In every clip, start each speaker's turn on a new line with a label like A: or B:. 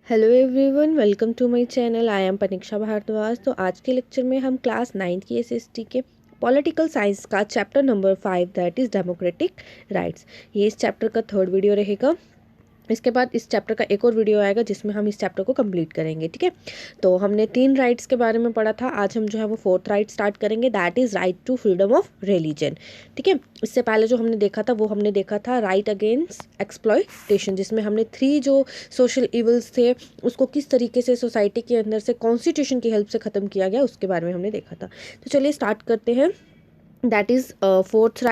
A: Hello everyone, welcome to my channel. I am Paniksha Bhardwaj. तो आज के लेक्चर में हम क्लास 9 की एसएसटी के पॉलिटिकल साइंस का chapter number 5 that is democratic rights, ये इस चैप्टर का थर्ड वीडियो रहेगा। इसके बाद इस चैप्टर का एक और वीडियो आएगा जिसमें हम इस चैप्टर को कंप्लीट करेंगे। ठीक है, तो हमने 3 राइट्स के बारे में पढ़ा था। आज हम जो है वो 4th राइट स्टार्ट करेंगे, that is right to freedom of religion. ठीक है, इससे पहले जो हमने देखा था वो हमने देखा था राइट अगेंस्ट एक्सप्लॉयटेशन, जिसमें हमने 3 जो सोशल इवल्स थे उसको किस तरीके से सोसाइटी के अंदर से कॉन्स्टिट्यूशन की हेल्प से ख़त्म किया गया उसके बारे में हमने देखा था। तो चलिए स्टार्ट करते हैं। That is 4th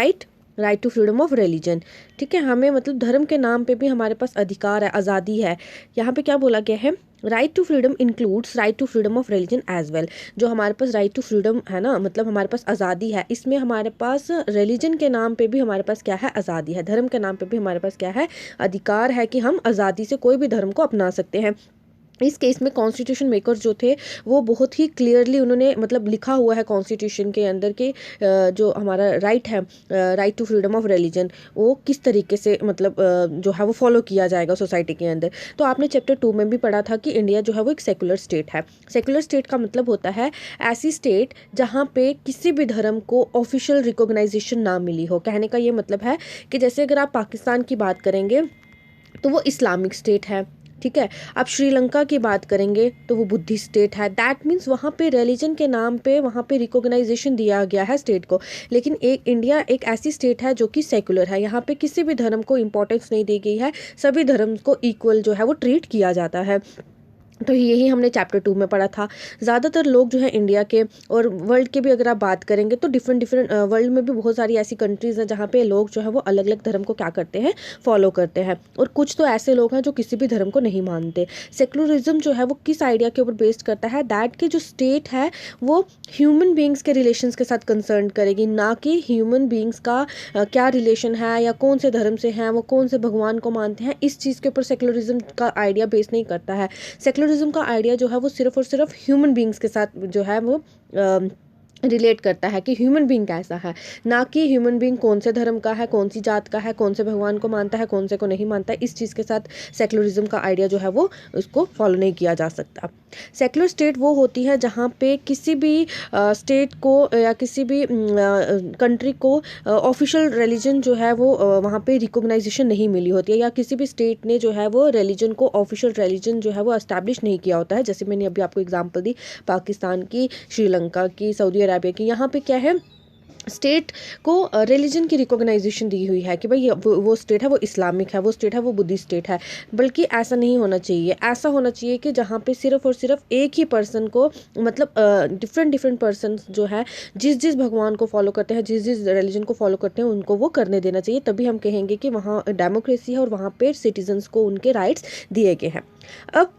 A: right to freedom of religion. ठीक है, हमें मतलब धर्म के नाम पे भी हमारे पास अधिकार है, आज़ादी है। यहाँ पे क्या बोला गया है, right to freedom includes right to freedom of religion as well. जो हमारे पास राइट टू फ्रीडम है ना, मतलब हमारे पास आज़ादी है, इसमें हमारे पास रिलीजन के नाम पे भी हमारे पास क्या है, आज़ादी है। धर्म के नाम पे भी हमारे पास क्या है, अधिकार है कि हम आज़ादी से कोई भी धर्म को अपना सकते हैं। इस केस में कॉन्स्टिट्यूशन मेकर्स जो थे वो बहुत ही क्लियरली उन्होंने मतलब लिखा हुआ है कॉन्स्टिट्यूशन के अंदर कि जो हमारा राइट है, right to freedom of religion, वो किस तरीके से मतलब जो है वो फॉलो किया जाएगा सोसाइटी के अंदर। तो आपने चैप्टर 2 में भी पढ़ा था कि इंडिया जो है वो एक सेकुलर स्टेट है। सेकुलर स्टेट का मतलब होता है ऐसी स्टेट जहाँ पे किसी भी धर्म को ऑफिशियल रिकॉग्नाइजेशन ना मिली हो। कहने का ये मतलब है कि जैसे अगर आप पाकिस्तान की बात करेंगे तो वो इस्लामिक स्टेट है। ठीक है, आप श्रीलंका की बात करेंगे तो वो बुद्धिस्ट स्टेट है। दैट मीन्स वहाँ पे रिलीजन के नाम पे वहाँ पे रिकॉग्नाइजेशन दिया गया है स्टेट को। लेकिन एक इंडिया एक ऐसी स्टेट है जो कि सेकुलर है, यहाँ पे किसी भी धर्म को इम्पोर्टेंस नहीं दी गई है, सभी धर्म को इक्वल जो है वो ट्रीट किया जाता है। तो यही हमने चैप्टर 2 में पढ़ा था। ज़्यादातर लोग जो है इंडिया के और वर्ल्ड के भी अगर आप बात करेंगे तो डिफरेंट वर्ल्ड में भी बहुत सारी ऐसी कंट्रीज़ हैं जहाँ पे लोग जो है वो अलग अलग धर्म को क्या करते हैं, फॉलो करते हैं। और कुछ तो ऐसे लोग हैं जो किसी भी धर्म को नहीं मानते। सेकुलरिज्म जो है वो किस आइडिया के ऊपर बेस्ड करता है, दैट की जो स्टेट है वो ह्यूमन बींग्स के रिलेशंस के साथ कंसर्न करेगी, ना कि ह्यूमन बींग्स का क्या रिलेशन है या कौन से धर्म से हैं, वो कौन से भगवान को मानते हैं। इस चीज़ के ऊपर सेकुलरिज्म का आइडिया बेस नहीं करता है। सेकुलरिज्म का आइडिया जो है वो सिर्फ और सिर्फ ह्यूमन बींग्स के साथ जो है वो रिलेट करता है कि ह्यूमन बींग कैसा है, ना कि ह्यूमन बींग कौन से धर्म का है, कौन सी जात का है, कौन से भगवान को मानता है, कौन से को नहीं मानता है। इस चीज़ के साथ सेकुलरिज्म का आइडिया जो है वो उसको फॉलो नहीं किया जा सकता। सेकुलर स्टेट वो होती है जहाँ पे किसी भी स्टेट को या किसी भी कंट्री को ऑफिशियल रिलीजन जो है वो वहाँ पे रिकॉग्नाइजेशन नहीं मिली होती है, या किसी भी स्टेट ने जो है वो रिलीजन को ऑफिशियल रिलीजन जो है वो एस्टैब्लिश नहीं किया होता है। जैसे मैंने अभी आपको एग्जांपल दी पाकिस्तान की, श्रीलंका की, सऊदी अरेबिया की। यहाँ पे क्या है, स्टेट को रिलीजन की रिकॉग्नाइजेशन दी हुई है कि भाई वो स्टेट है वो इस्लामिक है, वो स्टेट है वो बुद्धिस्ट स्टेट है। बल्कि ऐसा नहीं होना चाहिए। ऐसा होना चाहिए कि जहाँ पे सिर्फ और सिर्फ एक ही पर्सन को मतलब डिफरेंट पर्सन जो है जिस जिस भगवान को फॉलो करते हैं, जिस जिस रिलीजन को फॉलो करते हैं, उनको वो करने देना चाहिए। तभी हम कहेंगे कि वहाँ डेमोक्रेसी है और वहाँ पे सिटीजन्स को उनके राइट्स दिए गए हैं। अब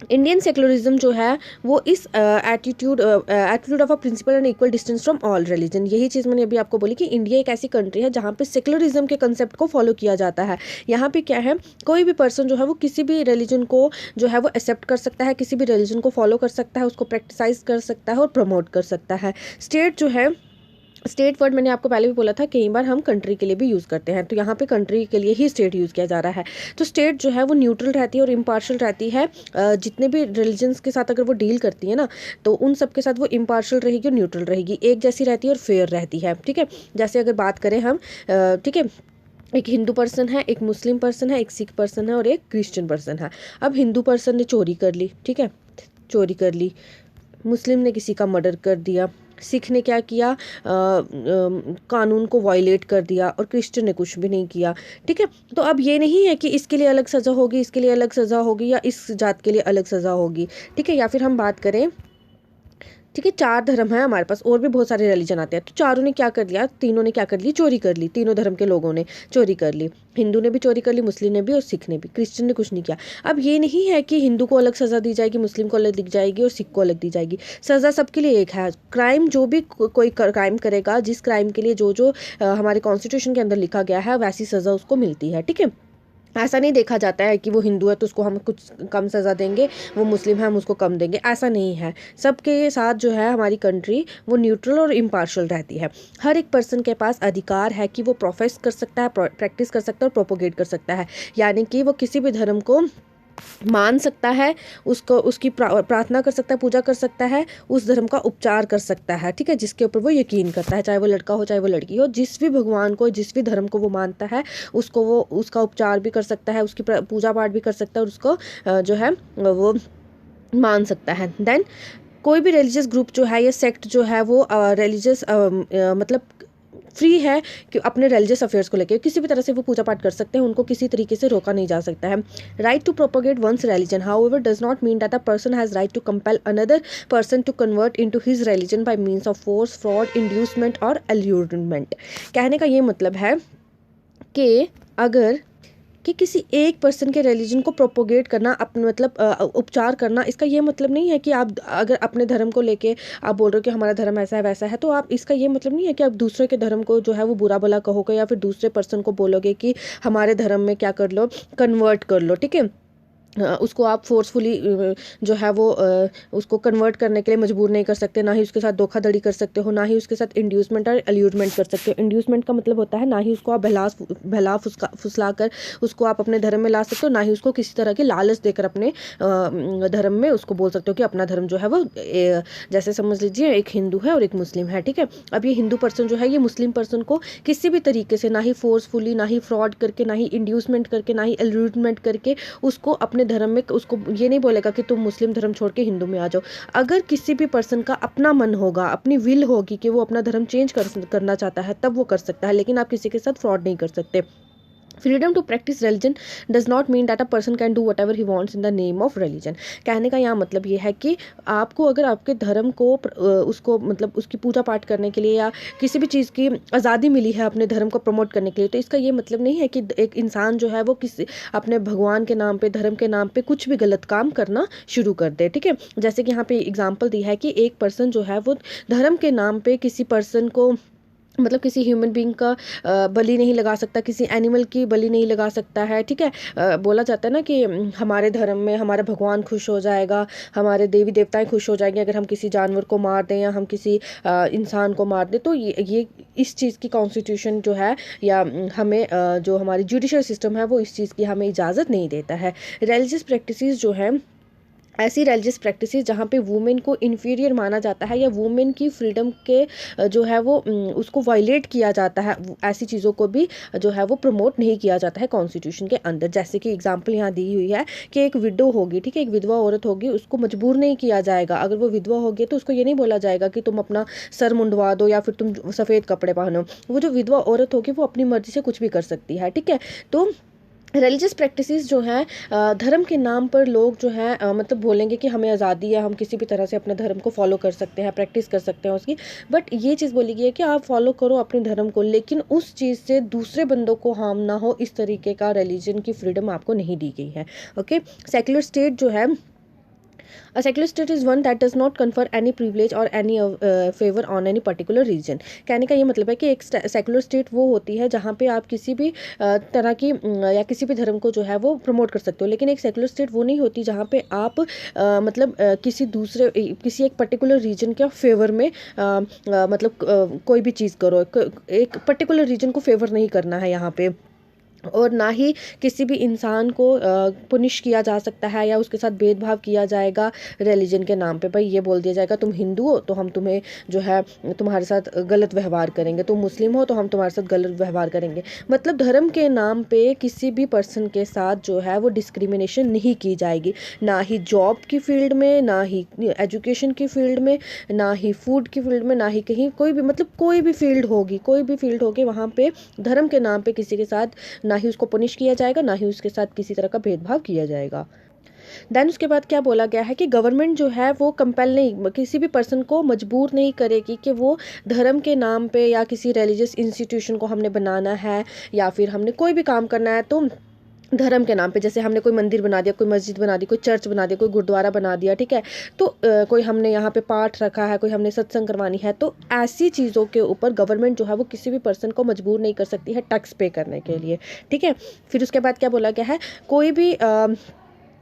A: इंडियन सेकुलरिज्म जो है वो इस attitude of a principle and equal distance from all religion, यही चीज़ मैंने अभी आपको बोली कि इंडिया एक ऐसी कंट्री है जहाँ पे सेकुलरिज्म के कंसेप्ट को फॉलो किया जाता है। यहाँ पे क्या है, कोई भी पर्सन जो है वो किसी भी रिलीजन को जो है वो एक्सेप्ट कर सकता है, किसी भी रिलीजन को फॉलो कर सकता है, उसको प्रैक्टिसाइज कर सकता है और प्रमोट कर सकता है। स्टेट जो है, स्टेट वर्ड मैंने आपको पहले भी बोला था, कई बार हम कंट्री के लिए भी यूज़ करते हैं, तो यहाँ पे कंट्री के लिए ही स्टेट यूज़ किया जा रहा है। तो स्टेट जो है वो न्यूट्रल रहती है और इम्पार्शियल रहती है। जितने भी रिलीजन्स के साथ अगर वो डील करती है ना, तो उन सब के साथ वो इम्पार्शियल रहेगी और न्यूट्रल रहेगी, एक जैसी रहती है और फेयर रहती है। ठीक है, जैसे अगर बात करें हम, ठीक है, एक हिंदू पर्सन है, एक मुस्लिम पर्सन है, एक सिख पर्सन है और एक क्रिश्चियन पर्सन है। अब हिंदू पर्सन ने चोरी कर ली, ठीक है, चोरी कर ली, मुस्लिम ने किसी का मर्डर कर दिया, सिख ने क्या किया, कानून को वायलेट कर दिया, और क्रिश्चियन ने कुछ भी नहीं किया। ठीक है, तो अब ये नहीं है कि इसके लिए अलग सज़ा होगी, इसके लिए अलग सज़ा होगी, या इस जात के लिए अलग सज़ा होगी। ठीक है, या फिर हम बात करें, ठीक है, 4 धर्म है हमारे पास, और भी बहुत सारे रिलीजन आते हैं, तो चारों ने क्या कर लिया, तीनों ने क्या कर ली, चोरी कर ली। तीनों धर्म के लोगों ने चोरी कर ली, हिंदू ने भी चोरी कर ली, मुस्लिम ने भी और सिख ने भी, क्रिश्चियन ने कुछ नहीं किया। अब ये नहीं है कि हिंदू को अलग सज़ा दी जाएगी, मुस्लिम को अलग दी जाएगी और सिख को अलग दी जाएगी। सज़ा सबके लिए एक है। क्राइम जो भी कोई क्राइम करेगा, जिस क्राइम के लिए जो जो हमारे कॉन्स्टिट्यूशन के अंदर लिखा गया है, वैसी सज़ा उसको मिलती है। ठीक है, ऐसा नहीं देखा जाता है कि वो हिंदू है तो उसको हम कुछ कम सज़ा देंगे, वो मुस्लिम है हम उसको कम देंगे, ऐसा नहीं है। सबके साथ जो है हमारी कंट्री वो न्यूट्रल और इम्पार्शियल रहती है। हर एक पर्सन के पास अधिकार है कि वो प्रोफेस कर सकता है, प्रैक्टिस कर सकता है और प्रोपोगेट कर सकता है, यानी कि वो किसी भी धर्म को मान सकता है, उसको उसकी प्रार्थना कर सकता है, पूजा कर सकता है, उस धर्म का उपचार कर सकता है, ठीक है, जिसके ऊपर वो यकीन करता है, चाहे वो लड़का हो चाहे वो लड़की हो, जिस भी भगवान को, जिस भी धर्म को वो मानता है, उसको वो उसका उपचार भी कर सकता है, उसकी पूजा पाठ भी कर सकता है, और उसको जो है वो मान सकता है। देन कोई भी रिलीजियस ग्रुप जो है या सेक्ट जो है वो रिलीजियस मतलब फ्री है कि अपने रिलीजियस अफेयर्स को लेकर किसी भी तरह से वो पूजा पाठ कर सकते हैं, उनको किसी तरीके से रोका नहीं जा सकता है। Right to propagate one's religion however does not mean that a person has right to compel another person to convert into his religion by means of force, fraud, inducement और अल्यूरमेंट। कहने का ये मतलब है कि अगर कि किसी एक पर्सन के रिलीजन को प्रोपोगेट करना, अपने मतलब उपचार करना, इसका ये मतलब नहीं है कि आप अगर अपने धर्म को लेके आप बोल रहे हो कि हमारा धर्म ऐसा है वैसा है, तो आप इसका ये मतलब नहीं है कि आप दूसरे के धर्म को जो है वो बुरा भला कहोगे या फिर दूसरे पर्सन को बोलोगे कि हमारे धर्म में क्या कर लो, कन्वर्ट कर लो, ठीक है। उसको आप फोर्सफुली जो है वो उसको कन्वर्ट करने के लिए मजबूर नहीं कर सकते, ना ही उसके साथ धोखाधड़ी कर सकते हो, ना ही उसके साथ इंड्यूसमेंट और अल्यूरमेंट कर सकते हो। इंड्यूसमेंट का मतलब होता है ना ही उसको आप बहला फुसला कर उसको आप अपने धर्म में ला सकते हो, ना ही उसको किसी तरह की लालच देकर अपने धर्म में उसको बोल सकते हो कि अपना धर्म जो है वो जैसे समझ लीजिए एक हिंदू है और एक मुस्लिम है, ठीक है। अब ये हिंदू पर्सन जो है ये मुस्लिम पर्सन को किसी भी तरीके से ना ही फोर्सफुली, ना ही फ्रॉड करके, ना ही इंड्यूसमेंट करके, ना ही अल्यूरमेंट करके उसको अपने धर्म में, उसको ये नहीं बोलेगा कि तुम मुस्लिम धर्म छोड़ के हिंदू में आ जाओ। अगर किसी भी पर्सन का अपना मन होगा, अपनी विल होगी कि वो अपना धर्म चेंज करना चाहता है, तब वो कर सकता है, लेकिन आप किसी के साथ फ्रॉड नहीं कर सकते। Freedom to practice religion does not mean that a person can do whatever he wants in the name of religion. कहने का यहाँ मतलब ये है कि आपको अगर आपके धर्म को उसको मतलब उसकी पूजा पाठ करने के लिए या किसी भी चीज़ की आज़ादी मिली है अपने धर्म को प्रमोट करने के लिए, तो इसका ये मतलब नहीं है कि एक इंसान जो है वो किसी अपने भगवान के नाम पे, धर्म के नाम पे कुछ भी गलत काम करना शुरू कर दे, ठीक है। जैसे कि यहाँ पे एग्जाम्पल दी है कि एक पर्सन जो है वो धर्म के नाम पे किसी पर्सन को मतलब किसी ह्यूमन बीइंग का बलि नहीं लगा सकता, किसी एनिमल की बलि नहीं लगा सकता है, ठीक है। बोला जाता है ना कि हमारे धर्म में हमारा भगवान खुश हो जाएगा, हमारे देवी देवताएं खुश हो जाएंगे अगर हम किसी जानवर को मार दें या हम किसी इंसान को मार दें। तो ये इस चीज़ की कॉन्स्टिट्यूशन जो है या हमें जो हमारी जुडिशल सिस्टम है वो इस चीज़ की हमें इजाज़त नहीं देता है। रिलीजियस प्रैक्टिसेस जो है, ऐसी रिलीजियस प्रैक्टिसेस जहाँ पे वुमेन को इन्फीरियर माना जाता है या वुमेन की फ्रीडम के जो है वो उसको वायलेट किया जाता है, ऐसी चीज़ों को भी जो है वो प्रमोट नहीं किया जाता है कॉन्स्टिट्यूशन के अंदर। जैसे कि एग्जांपल यहाँ दी हुई है कि एक विडो होगी, ठीक है, एक विधवा औरत होगी, उसको मजबूर नहीं किया जाएगा। अगर वो विधवा होगी तो उसको ये नहीं बोला जाएगा कि तुम अपना सर मुंडवा दो या फिर तुम सफ़ेद कपड़े पहनो। वो जो विधवा औरत होगी वो अपनी मर्जी से कुछ भी कर सकती है, ठीक है। तो रिलीजियस प्रैक्टिसेस जो हैं धर्म के नाम पर लोग जो हैं मतलब बोलेंगे कि हमें आज़ादी है, हम किसी भी तरह से अपने धर्म को फॉलो कर सकते हैं, प्रैक्टिस कर सकते हैं उसकी, बट ये चीज़ बोली गई है कि आप फॉलो करो अपने धर्म को, लेकिन उस चीज़ से दूसरे बंदों को हार्म ना हो, इस तरीके का रिलीजन की फ्रीडम आपको नहीं दी गई है। ओके, सेक्युलर स्टेट जो है, A secular state is one that does not confer any privilege or any favor on any particular region। कहने का ये मतलब है कि एक सेकुलर स्टेट वो होती है जहाँ पे आप किसी भी तरह की या किसी भी धर्म को जो है वो प्रमोट कर सकते हो, लेकिन एक सेकुलर स्टेट वो नहीं होती जहाँ पे आप मतलब किसी एक पर्टिकुलर रीजन के फेवर में मतलब कोई भी चीज़ करो, एक पर्टिकुलर रीजन को फेवर नहीं करना है यहाँ पे, और ना ही किसी भी इंसान को पुनिश किया जा सकता है या उसके साथ भेदभाव किया जाएगा रिलीजन के नाम पे। भाई ये बोल दिया जाएगा तुम हिंदू हो तो हम तुम्हें जो है तुम्हारे साथ गलत व्यवहार करेंगे, तुम मुस्लिम हो तो हम तुम्हारे साथ गलत व्यवहार करेंगे। मतलब धर्म के नाम पे किसी भी पर्सन के साथ जो है वो डिस्क्रिमिनेशन नहीं की जाएगी, ना ही जॉब की फील्ड में, ना ही एजुकेशन की फील्ड में, ना ही फूड की फील्ड में, ना ही कहीं कोई भी मतलब कोई भी फील्ड होगी वहाँ पे धर्म के नाम पे किसी के साथ ना ही उसको पनिश किया जाएगा, ना ही उसके साथ किसी तरह का भेदभाव किया जाएगा। देन उसके बाद क्या बोला गया है कि गवर्नमेंट जो है वो कंपेल नहीं, किसी भी पर्सन को मजबूर नहीं करेगी कि वो धर्म के नाम पे या किसी रिलीजियस इंस्टीट्यूशन को हमने बनाना है या फिर हमने कोई भी काम करना है तो धर्म के नाम पे, जैसे हमने कोई मंदिर बना दिया, कोई मस्जिद बना दी, कोई चर्च बना दिया, कोई गुरुद्वारा बना दिया, ठीक है, तो कोई हमने यहाँ पे पाठ रखा है, कोई हमने सत्संग करवानी है, तो ऐसी चीज़ों के ऊपर गवर्नमेंट जो है वो किसी भी पर्सन को मजबूर नहीं कर सकती है टैक्स पे करने के लिए, ठीक है। फिर उसके बाद क्या बोला गया है, कोई भी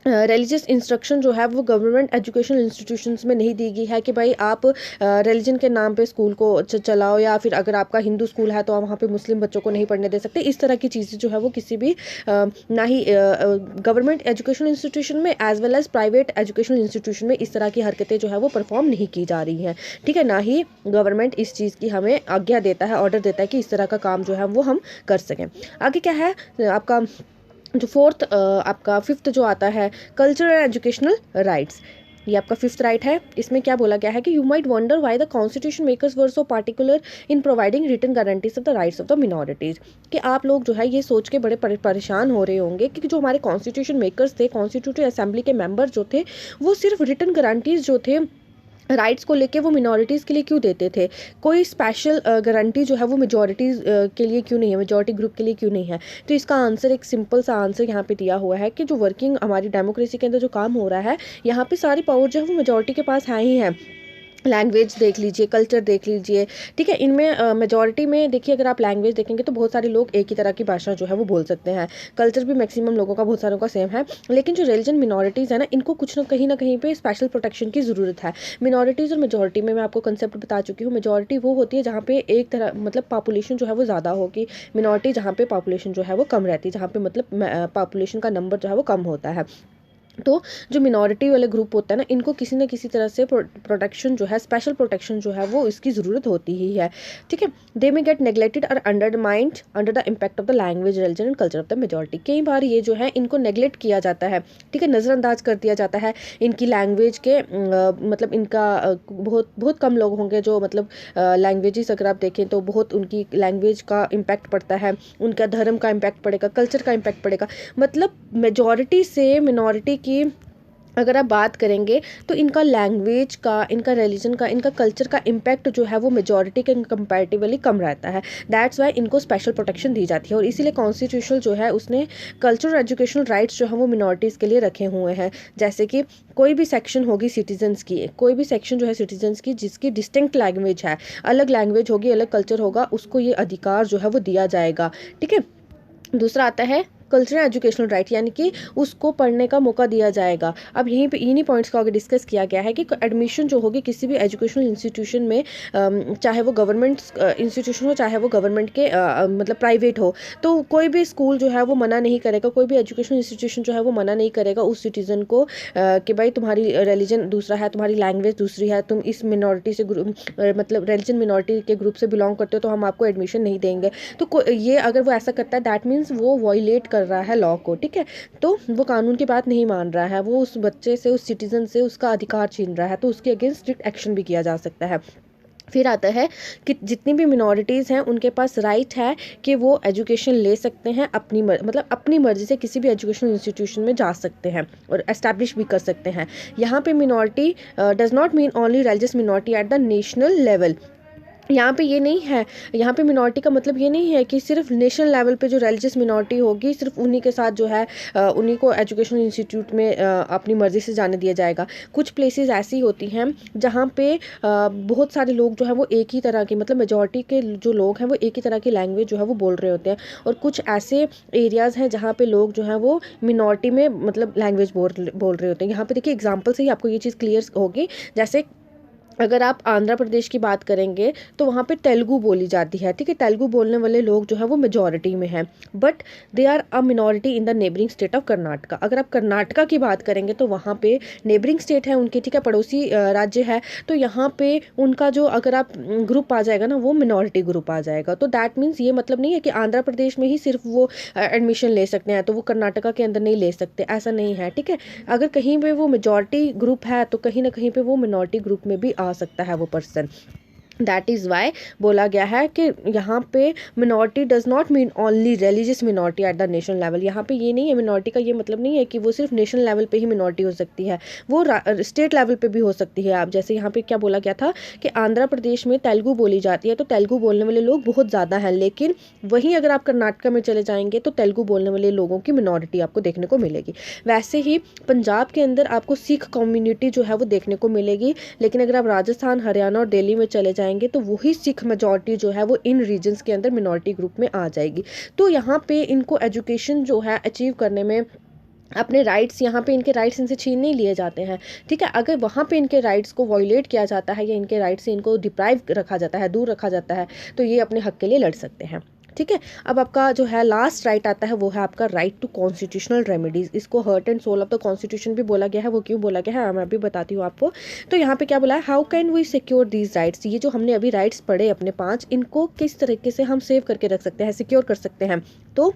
A: रिलीजियस इंस्ट्रक्शन जो है वो गवर्नमेंट एजुकेशनल इंस्टीट्यूशंस में नहीं दी गई है कि भाई आप रिलीजन के नाम पे स्कूल को चलाओ, या फिर अगर आपका हिंदू स्कूल है तो आप वहाँ पे मुस्लिम बच्चों को नहीं पढ़ने दे सकते। इस तरह की चीज़ें जो है वो किसी भी ना ही गवर्नमेंट एजुकेशनल इंस्टीट्यूशन में as well as private educational institution में इस तरह की हरकतें जो है वो परफॉर्म नहीं की जा रही हैं। ठीक है, ना ही गवर्नमेंट इस चीज़ की हमें आज्ञा देता है, ऑर्डर देता है कि इस तरह का काम जो है वो हम कर सकें। आगे क्या है आपका जो फोर्थ आपका फिफ्थ जो आता है, कल्चरल एंड एजुकेशनल राइट्स। ये आपका फिफ्थ राइट है। इसमें क्या बोला गया है कि you might wonder why the constitution makers were so particular in providing written guarantees of the rights of the minorities. कि आप लोग जो है ये सोच के बड़े परेशान हो रहे होंगे कि जो हमारे कॉन्स्टिट्यूशन मेकर्स थे, कॉन्स्टिट्यूटिव असेंबली के मेंबर जो थे, वो सिर्फ रिटन गारंटीज जो थे राइट्स को लेके वो मिनॉरिटीज़ के लिए क्यों देते थे, कोई स्पेशल गारंटी जो है वो मेजॉरिटीज़ के लिए क्यों नहीं है, मेजॉरिटी ग्रुप के लिए क्यों नहीं है। तो इसका आंसर, एक सिंपल सा आंसर यहाँ पे दिया हुआ है कि जो वर्किंग हमारी डेमोक्रेसी के अंदर जो काम हो रहा है, यहाँ पे सारी पावर जो है वो मेजॉरिटी के पास है ही है। लैंग्वेज देख लीजिए, कल्चर देख लीजिए, ठीक है। इनमें मेजॉरिटी में देखिए, अगर आप लैंग्वेज देखेंगे तो बहुत सारे लोग एक ही तरह की भाषा जो है वो बोल सकते हैं। कल्चर भी मैक्सिमम लोगों का, बहुत सारों का सेम है। लेकिन जो रिलीजन मिनॉरिटीज़ है ना, इनको कुछ ना कहीं पे स्पेशल प्रोटेक्शन की ज़रूरत है। मिनॉरिटीज़ और मेजॉरिटी में मैं आपको कंसेप्ट बता चुकी हूँ। मेजॉरिटी वो होती है जहाँ पे एक तरह मतलब पॉपुलेशन जो है वो ज़्यादा होगी, मिनॉरिटी जहाँ पे पॉपुलेशन जो है वो कम रहती है, जहाँ पे मतलब पॉपुलेशन का नंबर जो है वो कम होता है। तो जो मिनॉरिटी वाले ग्रुप होता है ना, इनको किसी न किसी तरह से प्रोटेक्शन जो है, स्पेशल प्रोटेक्शन जो है वो इसकी ज़रूरत होती ही है। ठीक है, दे मे गेट नेग्लेक्टेड और undermined under the impact of the language, religion and culture of the majority. कई बार ये जो है इनको नेग्लेक्ट किया जाता है, ठीक है, नज़रअंदाज कर दिया जाता है। इनकी लैंग्वेज के मतलब इनका बहुत बहुत कम लोग होंगे जो मतलब लैंग्वेजेस अगर आप देखें तो बहुत उनकी लैंग्वेज का इम्पैक्ट पड़ता है, उनका धर्म का इम्पैक्ट पड़ेगा, कल्चर का इम्पैक्ट पड़ेगा। मतलब मेजॉरिटी से मिनॉरिटी की अगर आप बात करेंगे तो इनका लैंग्वेज का, इनका रिलीजन का, इनका कल्चर का इम्पैक्ट जो है वो मेजॉरिटी के कंपैरेटिवली कम रहता है। दैट्स वाई इनको स्पेशल प्रोटेक्शन दी जाती है। और इसीलिए कॉन्स्टिट्यूशन जो है उसने कल्चरल एजुकेशनल राइट्स जो है वो मिनॉरिटीज़ के लिए रखे हुए हैं। जैसे कि कोई भी सेक्शन होगी सिटीजन्स की, कोई भी सेक्शन जो है सिटीजन्स की जिसकी डिस्टिंक्ट लैंग्वेज है, अलग लैंग्वेज होगी, अलग कल्चर होगा, उसको ये अधिकार जो है वो दिया जाएगा। ठीक है, दूसरा आता है कल्चरल एजुकेशनल राइट, यानी कि उसको पढ़ने का मौका दिया जाएगा। अब यहीं पे इन्हीं पॉइंट्स को आगे डिस्कस किया गया है कि एडमिशन जो होगी किसी भी एजुकेशनल इंस्टीट्यूशन में, चाहे वो गवर्नमेंट इंस्टीट्यूशन हो, चाहे वो गवर्नमेंट के मतलब प्राइवेट हो, तो कोई भी स्कूल जो है वो मना नहीं करेगा, कोई भी एजुकेशनल इंस्टीट्यूशन जो है वो मना नहीं करेगा उस सिटीज़न को कि भाई तुम्हारी रिलीजन दूसरा है, तुम्हारी लैंग्वेज दूसरी है, तुम इस मिनॉरिटी से मतलब रिलीजन मिनॉरिटी के ग्रुप से बिलोंग करते हो तो हम आपको एडमिशन नहीं देंगे। तो ये अगर वो ऐसा करता है दैट मीन्स वो वॉयलेट कर रहा है लॉ को। ठीक है, तो वो कानून की बात नहीं मान रहा है, वो उस बच्चे से, उस सिटीजन से उसका अधिकार छीन रहा है, तो उसके अगेंस्ट स्ट्रिक्ट एक्शन भी किया जा सकता है। फिर आता है कि जितनी भी मिनॉरिटीज़ हैं उनके पास राइट है कि वो एजुकेशन ले सकते हैं, अपनी मतलब अपनी मर्ज़ी से किसी भी एजुकेशनल इंस्टीट्यूशन में जा सकते हैं और एस्टैब्लिश भी कर सकते हैं। यहाँ पे minority does not mean only religious minority at the national level. यहाँ पे ये नहीं है, यहाँ पे मिनॉरिटी का मतलब ये नहीं है कि सिर्फ नेशनल लेवल पे जो रिलीजियस मिनॉरिटी होगी सिर्फ उन्हीं के साथ जो है उन्हीं को एजुकेशनल इंस्टीट्यूट में अपनी मर्ज़ी से जाने दिया जाएगा। कुछ प्लेसेस ऐसी होती हैं जहाँ पे बहुत सारे लोग जो है वो एक ही तरह के, मतलब मेजॉरिटी के जो लोग हैं वो एक ही तरह की लैंग्वेज जो है वो बोल रहे होते हैं, और कुछ ऐसे एरियाज़ हैं जहाँ पे लोग जो हैं वो मिनॉरिटी में मतलब लैंग्वेज बोल रहे होते हैं। यहाँ पे देखिए एग्जाम्पल से ही आपको ये चीज़ क्लियर होगी। जैसे अगर आप आंध्र प्रदेश की बात करेंगे तो वहाँ पे तेलुगु बोली जाती है। ठीक है, तेलुगु बोलने वाले लोग जो है वो मेजॉरिटी में हैं, but they are a minority in the neighbouring state of Karnataka. अगर आप कर्नाटका की बात करेंगे तो वहाँ पे नेबरिंग स्टेट है उनके, ठीक है, पड़ोसी राज्य है, तो यहाँ पे उनका जो अगर आप ग्रुप आ जाएगा ना वो मिनॉरिटी ग्रुप आ जाएगा। तो दैट मीन्स ये मतलब नहीं है कि आंध्र प्रदेश में ही सिर्फ वो एडमिशन ले सकते हैं तो वो कर्नाटका के अंदर नहीं ले सकते, ऐसा नहीं है। ठीक है, अगर कहीं पे वो मेजॉरिटी ग्रुप है तो कहीं ना कहीं पे वो मिनॉरिटी ग्रुप में भी आ सकता है वो पर्सन। दैट इज़ वाई बोला गया है कि यहाँ पे minority does not mean only religious minority at the national level. यहाँ पे ये नहीं है, मिनॉरिटी का ये मतलब नहीं है कि वो सिर्फ नेशनल लेवल पे ही मिनॉरिटी हो सकती है, वो स्टेट लेवल पे भी हो सकती है। आप जैसे यहाँ पे क्या बोला गया था कि आंध्र प्रदेश में तेलुगु बोली जाती है तो तेलुगु बोलने वाले लोग बहुत ज़्यादा हैं, लेकिन वहीं अगर आप कर्नाटका में चले जाएंगे तो तेलुगु बोलने वाले लोगों की मिनॉरिटी आपको देखने को मिलेगी। वैसे ही पंजाब के अंदर आपको सिख कम्युनिटी जो है वो देखने को मिलेगी, लेकिन अगर आप राजस्थान, हरियाणा और दिल्ली में चले जाएंगे तो वही सिख मेजॉरिटी जो है वो इन रीजन्स के अंदर मिनॉरिटी ग्रुप में आ जाएगी। तो यहाँ पे इनको एजुकेशन जो है अचीव करने में अपने राइट्स, यहाँ पे इनके राइट्स इनसे छीन नहीं लिए जाते हैं, ठीक है। अगर वहाँ पे इनके राइट्स को वॉयलेट किया जाता है या इनके राइट्स से इनको डिप्राइव रखा जाता है, दूर रखा जाता है, तो ये अपने हक के लिए लड़ सकते हैं, ठीक है। अब आपका जो है लास्ट राइट आता है वो है आपका राइट टू कॉन्स्टिट्यूशनल रेमेडीज। इसको heart and soul of the constitution भी बोला गया है। वो क्यों बोला गया है मैं भी बताती हूँ आपको। तो यहाँ पे क्या बोला है, how can we secure these rights. ये जो हमने अभी राइट्स पढ़े अपने 5, इनको किस तरीके से हम सेव करके रख सकते हैं, सिक्योर कर सकते हैं। तो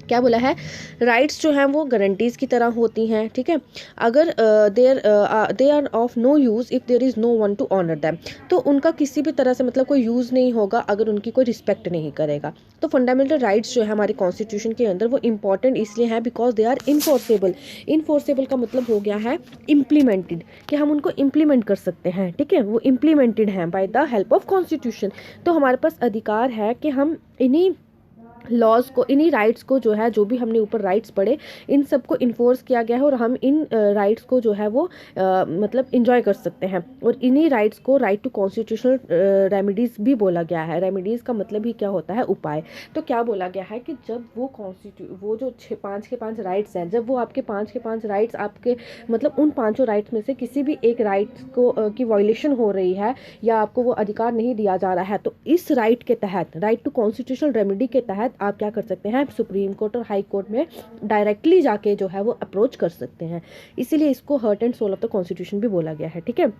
A: क्या बोला है, राइट्स जो हैं वो गारंटीज़ की तरह होती हैं, ठीक है। अगर they are of no use if there is no one to honour them. तो उनका किसी भी तरह से मतलब कोई यूज़ नहीं होगा अगर उनकी कोई रिस्पेक्ट नहीं करेगा। तो फंडामेंटल राइट्स जो है हमारे कॉन्स्टिट्यूशन के अंदर वो इंपॉर्टेंट इसलिए हैं because they are enforceable. Enforceable का मतलब हो गया है इम्प्लीमेंटेड, कि हम उनको इम्प्लीमेंट कर सकते हैं, ठीक है। वो इम्प्लीमेंटेड हैं by the help of constitution. तो हमारे पास अधिकार है कि हम इन्हीं लॉज को, इन्हीं राइट्स को जो है, जो भी हमने ऊपर राइट्स पढ़े, इन सबको इन्फोर्स किया गया है और हम इन राइट्स को जो है वो मतलब इंजॉय कर सकते हैं। और इन्हीं राइट्स को राइट टू कॉन्स्टिट्यूशनल रेमेडीज़ भी बोला गया है। रेमेडीज़ का मतलब ही क्या होता है, उपाय। तो क्या बोला गया है कि जब वो वो जो 5 के 5 राइट्स हैं, जब वो आपके 5 के 5 राइट्स आपके मतलब उन 5 राइट्स में से किसी भी एक राइट को की वायलेशन हो रही है या आपको वो अधिकार नहीं दिया जा रहा है, तो इस राइट के तहत, राइट टू कॉन्स्टिट्यूशनल रेमेडी के तहत आप क्या कर सकते हैं, सुप्रीम कोर्ट और हाई कोर्ट में डायरेक्टली जाके जो है वो अप्रोच कर सकते हैं। इसीलिए इसको heart and soul of the constitution भी बोला गया है, ठीक है।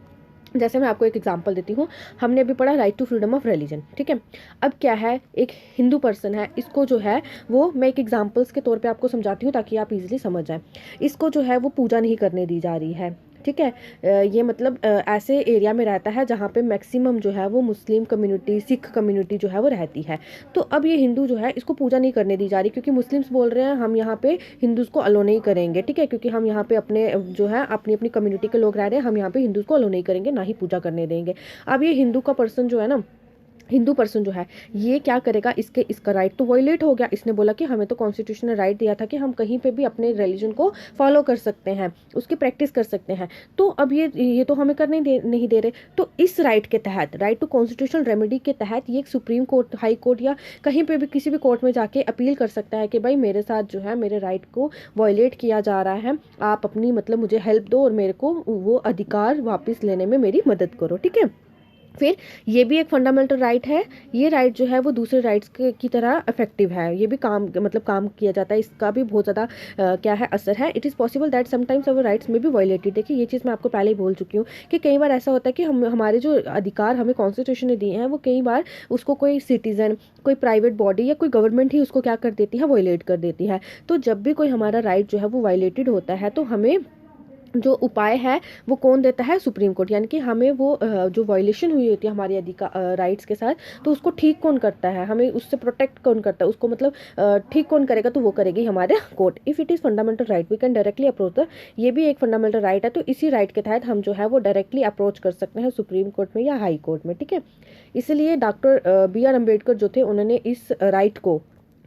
A: जैसे मैं आपको एक एग्जांपल देती हूँ, हमने अभी पढ़ा right to freedom of religion, ठीक है। अब क्या है, एक हिंदू पर्सन है, इसको जो है वो, मैं एक एग्जांपल्स के तौर पे आपको समझाती हूँ ताकि आप इजीली समझ जाए। इसको जो है वो पूजा नहीं करने दी जा रही है, ठीक है। ये मतलब ऐसे एरिया में रहता है जहाँ पे मैक्सिमम जो है वो मुस्लिम कम्युनिटी, सिख कम्युनिटी जो है वो रहती है। तो अब ये हिंदू जो है इसको पूजा नहीं करने दी जा रही, क्योंकि मुस्लिम्स बोल रहे हैं हम यहाँ पे हिंदूज़ को अलो नहीं करेंगे, ठीक है, क्योंकि हम यहाँ पे अपने जो है अपनी अपनी कम्युनिटी के लोग रह रहे हैं, हम यहाँ पे हिंदूज़ को अलो नहीं करेंगे, ना ही पूजा करने देंगे। अब ये हिंदू का पर्सन जो है ना, हिंदू पर्सन जो है, ये क्या करेगा, इसका राइट तो वायलेट हो गया। इसने बोला कि हमें तो कॉन्स्टिट्यूशन ने राइट दिया था कि हम कहीं पे भी अपने रिलीजन को फॉलो कर सकते हैं, उसकी प्रैक्टिस कर सकते हैं। तो अब ये तो हमें करने नहीं दे रहे। तो इस राइट के तहत, राइट टू कॉन्स्टिट्यूशनल रेमेडी के तहत, ये सुप्रीम कोर्ट, हाई कोर्ट या कहीं पे भी किसी भी कोर्ट में जाके अपील कर सकता है कि भाई मेरे साथ जो है मेरे राइट को वायलेट किया जा रहा है, आप अपनी मतलब मुझे हेल्प दो और मेरे को वो अधिकार वापस लेने में मेरी मदद करो, ठीक है। फिर ये भी एक फंडामेंटल राइट है। ये राइट जो है वो दूसरे राइट्स की तरह इफेक्टिव है, ये भी काम मतलब काम किया जाता है, इसका भी बहुत ज़्यादा क्या है असर है। It is possible that sometimes our rights में भी वायलेटेड। देखिए ये चीज़ मैं आपको पहले ही बोल चुकी हूँ कि कई बार ऐसा होता है कि हमारे जो अधिकार हमें कॉन्स्टिट्यूशन ने दिए हैं, वो कई बार उसको कोई सिटीज़न, कोई प्राइवेट बॉडी या कोई गवर्नमेंट ही उसको क्या कर देती है, वायलेट कर देती है। तो जब भी कोई हमारा राइट जो है वो वायलेटेड होता है, तो हमें जो उपाय है वो कौन देता है, सुप्रीम कोर्ट। यानी कि हमें वो जो वायलेशन हुई होती है हमारी अधिकार राइट्स के साथ, तो उसको ठीक कौन करता है, हमें उससे प्रोटेक्ट कौन करता है, उसको मतलब ठीक कौन करेगा, तो वो करेगी हमारे court. If it is fundamental right we can directly approach the, ये भी एक फंडामेंटल राइट है। तो इसी राइट के तहत हम जो है वो डायरेक्टली अप्रोच कर सकते हैं सुप्रीम कोर्ट में या हाई कोर्ट में, ठीक है। इसलिए डॉक्टर BR अम्बेडकर जो थे, उन्होंने इस राइट को,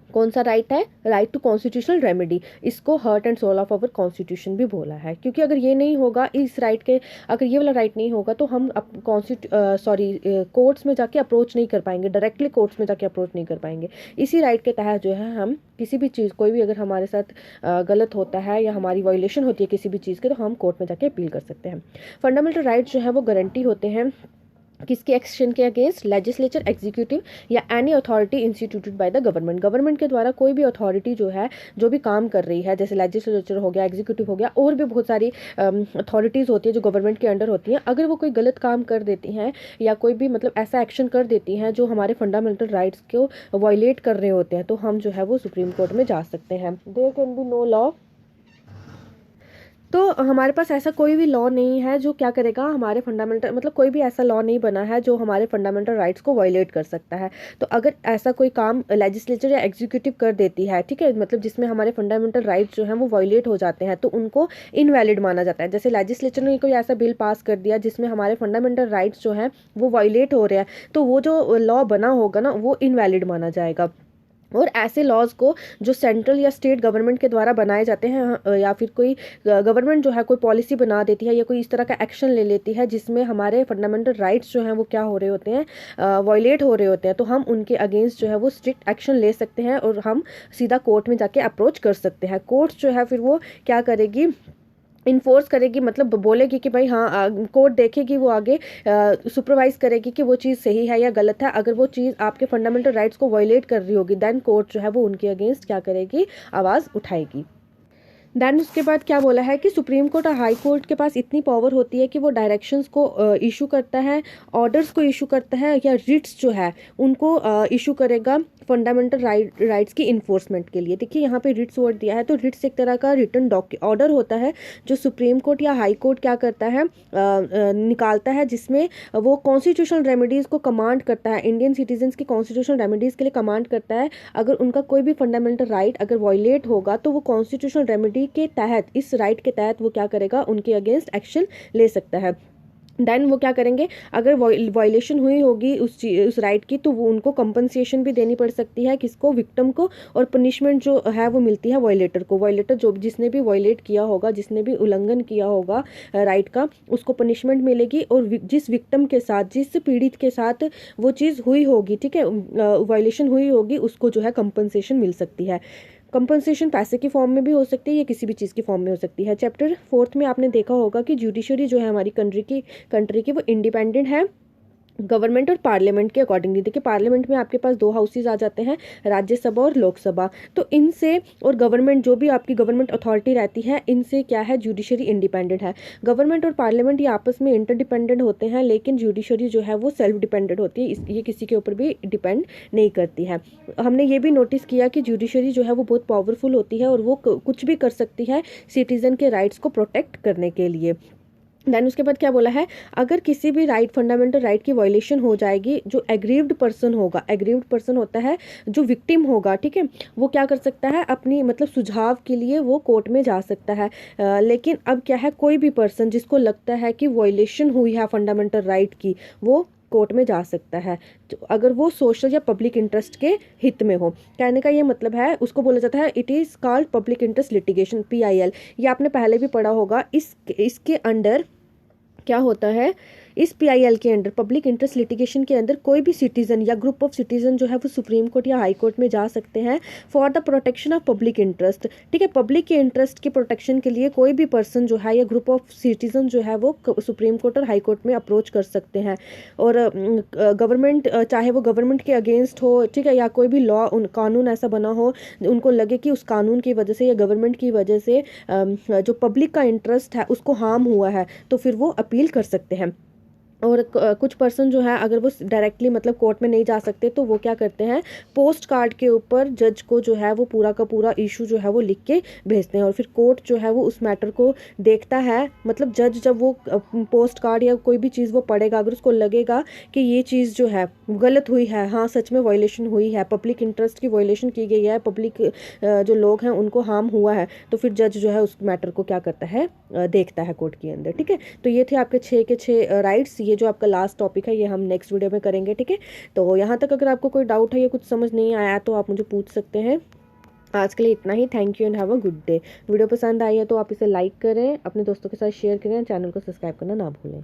A: कौन सा राइट है, राइट टू कॉन्स्टिट्यूशनल रेमेडी, इसको heart and soul of our constitution भी बोला है। क्योंकि अगर ये नहीं होगा, इस राइट के, अगर ये वाला राइट नहीं होगा, तो हम कोर्ट्स में जाके अप्रोच नहीं कर पाएंगे, डायरेक्टली कोर्ट्स में जाके अप्रोच नहीं कर पाएंगे। इसी राइट के तहत जो है हम किसी भी चीज़, कोई भी अगर हमारे साथ गलत होता है या हमारी वायलेशन होती है किसी भी चीज़ के, तो हम कोर्ट में जाके अपील कर सकते हैं। फंडामेंटल राइट्स जो है वो गारंटी होते हैं किसके एक्शन के अगेंस्ट, लेजिस्लेचर, एग्जीक्यूटिव या any authority instituted by the government. Government के द्वारा कोई भी अथॉरिटी जो है, जो भी काम कर रही है, जैसे लेजिस्लेचर हो गया, एग्जीक्यूटिव हो गया, और भी बहुत सारी अथॉरिटीज़ होती है जो गवर्नमेंट के अंडर होती हैं। अगर वो कोई गलत काम कर देती हैं या कोई भी मतलब ऐसा एक्शन कर देती हैं जो हमारे फंडामेंटल राइट्स को वायलेट कर रहे होते हैं, तो हम जो है वो सुप्रीम कोर्ट में जा सकते हैं। There can be no law, तो हमारे पास ऐसा कोई भी लॉ नहीं है जो क्या करेगा हमारे फंडामेंटल, मतलब कोई भी ऐसा लॉ नहीं बना है जो हमारे फंडामेंटल राइट्स को वायलेट कर सकता है। तो अगर ऐसा कोई काम लेजिस्लेचर या एग्जीक्यूटिव कर देती है, ठीक है, मतलब जिसमें हमारे फंडामेंटल राइट्स जो हैं वो वायलेट हो जाते हैं, तो उनको इनवैलिड माना जाता है। जैसे लेजिस्लेचर ने कोई ऐसा बिल पास कर दिया जिसमें हमारे फंडामेंटल राइट्स जो हैं वो वायलेट हो रहे हैं, तो वो जो लॉ बना होगा ना, वो इनवैलिड माना जाएगा। और ऐसे लॉज को जो सेंट्रल या स्टेट गवर्नमेंट के द्वारा बनाए जाते हैं या फिर कोई गवर्नमेंट जो है कोई पॉलिसी बना देती है या कोई इस तरह का एक्शन ले लेती है जिसमें हमारे फंडामेंटल राइट्स जो हैं वो क्या हो रहे होते हैं, वायलेट हो रहे होते हैं, तो हम उनके अगेंस्ट जो है वो स्ट्रिक्ट एक्शन ले सकते हैं और हम सीधा कोर्ट में जाके अप्रोच कर सकते हैं। कोर्ट जो है फिर वो क्या करेगी, इन्फोर्स करेगी, मतलब बोलेगी कि भाई हाँ, कोर्ट देखेगी, वो आगे सुपरवाइज करेगी कि वो चीज़ सही है या गलत है। अगर वो चीज़ आपके फंडामेंटल राइट्स को वायलेट कर रही होगी देन कोर्ट जो है वो उनके अगेंस्ट क्या करेगी, आवाज़ उठाएगी। देन उसके बाद क्या बोला है कि सुप्रीम कोर्ट और हाई कोर्ट के पास इतनी पावर होती है कि वो डायरेक्शंस को इशू करता है, ऑर्डर्स को इशू करता है, या रिट्स जो है उनको इशू करेगा फंडामेंटल राइट्स की इन्फोर्समेंट के लिए। देखिए यहाँ पे रिट्स वर्ड दिया है, तो रिट्स एक तरह का रिटन ऑर्डर होता है जो सुप्रीम कोर्ट या हाई कोर्ट क्या करता है, निकालता है, जिसमें वो कॉन्स्टिट्यूशनल रेमेडीज़ को कमांड करता है, इंडियन सिटीजन्स की कॉन्स्टिट्यूशनल रेमेडीज़ के लिए कमांड करता है। अगर उनका कोई भी फंडामेंटल राइट अगर वायलेट होगा तो वो कॉन्स्टिट्यूशनल रेमेडी के तहत, इस राइट के तहत वो क्या करेगा, उनके अगेंस्ट एक्शन ले सकता है। देन वो क्या करेंगे, अगर वायलेशन हुई होगी उस राइट की तो वो उनको कंपनसेशन भी देनी पड़ सकती है, किसको, विक्टिम को, और पनिशमेंट जो है वो मिलती है वायलेटर को। वायलेटर जो जिसने भी वायलेट किया होगा, जिसने भी उल्लंघन किया होगा राइट का, उसको पनिशमेंट मिलेगी। और जिस विक्टिम के साथ, जिस पीड़ित के साथ वो चीज़ हुई होगी, ठीक है, वायलेशन हुई होगी, उसको जो है कंपनसेशन मिल सकती है। कंपनसेशन पैसे की फॉर्म में भी हो सकती है या किसी भी चीज़ की फॉर्म में हो सकती है। चैप्टर 4 में आपने देखा होगा कि जुडिशरी जो है हमारी कंट्री की वो इंडिपेंडेंट है गवर्नमेंट और पार्लियामेंट के अकॉर्डिंगली। देखिए पार्लियामेंट में आपके पास 2 हाउसेज आ जाते हैं, राज्यसभा और लोकसभा। तो इनसे, और गवर्नमेंट जो भी आपकी गवर्नमेंट अथॉरिटी रहती है, इनसे क्या है, जुडिशरी इंडिपेंडेंट है। गवर्नमेंट और पार्लियामेंट ये आपस में इंटरडिपेंडेंट होते हैं, लेकिन जुडिशरी जो है वो सेल्फ डिपेंडेंट होती है, ये किसी के ऊपर भी डिपेंड नहीं करती है। हमने ये भी नोटिस किया कि जुडिशरी जो है वो बहुत पावरफुल होती है और वो कुछ भी कर सकती है सिटीजन के राइट्स को प्रोटेक्ट करने के लिए। देन उसके बाद क्या बोला है, अगर किसी भी राइट, फंडामेंटल राइट की वायलेशन हो जाएगी, जो एग्रीव्ड पर्सन होगा, एग्रीव्ड पर्सन होता है जो विक्टिम होगा, ठीक है, वो क्या कर सकता है, अपनी मतलब सुझाव के लिए वो कोर्ट में जा सकता है। लेकिन अब क्या है, कोई भी पर्सन जिसको लगता है कि वायलेशन हुई है फंडामेंटल राइट की, वो कोर्ट में जा सकता है, तो अगर वो सोशल या पब्लिक इंटरेस्ट के हित में हो। कहने का ये मतलब है, उसको बोला जाता है it is called public interest litigation, PIL। ये आपने पहले भी पढ़ा होगा। इसके अंडर क्या होता है, इस PIL के अंडर, पब्लिक इंटरेस्ट लिटिगेशन के अंदर, कोई भी सिटीजन या ग्रुप ऑफ सिटीजन जो है वो सुप्रीम कोर्ट या हाई कोर्ट में जा सकते हैं for the protection of public interest. ठीक है, पब्लिक के इंटरेस्ट के प्रोटेक्शन के लिए कोई भी पर्सन जो है या ग्रुप ऑफ सिटीजन जो है वो सुप्रीम कोर्ट और हाई कोर्ट में अप्रोच कर सकते हैं। और गवर्नमेंट, चाहे वो गवर्नमेंट के अगेंस्ट हो, ठीक है, या कोई भी लॉ, कानून ऐसा बना हो, उनको लगे कि उस कानून की वजह से या गवर्नमेंट की वजह से जो पब्लिक का इंटरेस्ट है उसको हार्म हुआ है, तो फिर वो अपील कर सकते हैं। और कुछ पर्सन जो है अगर वो डायरेक्टली मतलब कोर्ट में नहीं जा सकते तो वो क्या करते हैं, पोस्ट कार्ड के ऊपर जज को जो है वो पूरा का पूरा इशू जो है वो लिख के भेजते हैं, और फिर कोर्ट जो है वो उस मैटर को देखता है। मतलब जज जब वो पोस्ट कार्ड या कोई भी चीज़ वो पढ़ेगा, अगर उसको लगेगा कि ये चीज़ जो है गलत हुई है, हाँ सच में वायलेशन हुई है, पब्लिक इंटरेस्ट की वायलेशन की गई है, पब्लिक जो लोग हैं उनको हार्म हुआ है, तो फिर जज जो है उस मैटर को क्या करता है, देखता है कोर्ट के अंदर। ठीक है, तो ये थे आपके 6 के 6 राइट्स। ये जो आपका लास्ट टॉपिक है ये हम नेक्स्ट वीडियो में करेंगे। ठीक है, तो यहाँ तक अगर आपको कोई डाउट है या कुछ समझ नहीं आया तो आप मुझे पूछ सकते हैं। आज के लिए इतना ही। Thank you and have a good day. Video पसंद आई है तो आप इसे लाइक करें, अपने दोस्तों के साथ शेयर करें, चैनल को सब्सक्राइब करना ना भूलें।